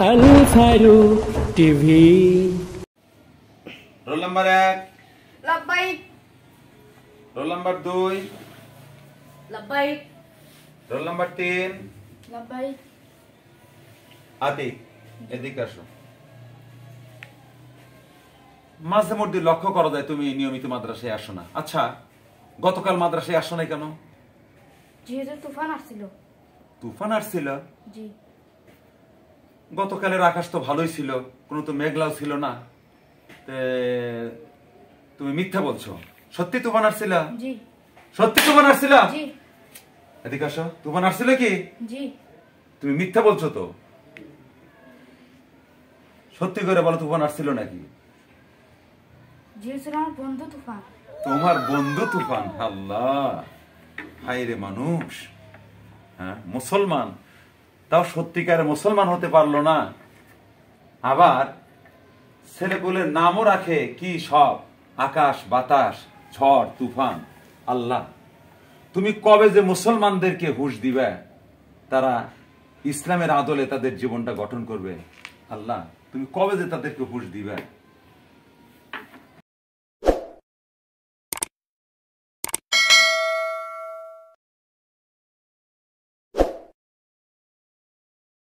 আল Faruk TV. Roll number 1 লাব্বাইক। Roll number 2 লাব্বাইক। Roll number 3 লাব্বাইক। আতি এদিকে আসো। মাঝে মধ্যে লক্ষ্য করা যায় তুমি নিয়মিত মাদ্রাসায় আসো না। আচ্ছা, গতকাল মাদ্রাসায় আসো নাই কেন? যেহেতু তুফান আসছিল। তুফান আসছিল? জি। গতকালের আকাশ তো ভালোই ছিল, কোনো তো মেঘলাও ছিল না। তুমি মিথ্যা বলছো। সত্যি তুফান আসছিল? জি। সত্যি তুফান আসছিল? জি। এদিকে আসো। তুফান আসছিল কি? জি। তুমি মিথ্যা বলছো তো। সত্যি করে বলো, তুফান আসছিল নাকি? যেহেতু আমার বন্ধু তুফান। তোমার বন্ধু তুফান? আল্লাহ, হায় রে মানুষ। হ্যাঁ, মুসলমান, তাও সত্যিকারে মুসলমান হতে পারলো না। আবার ছেলেপুলের নামও রাখে কি সব, আকাশ বাতাস ঝড় তুফান। আল্লাহ, তুমি কবে যে মুসলমানদেরকে হুঁশ দিবে, তারা ইসলামের আদলে তাদের জীবনটা গঠন করবে। আল্লাহ, তুমি কবে যে তাদেরকে হুঁশ দিবে।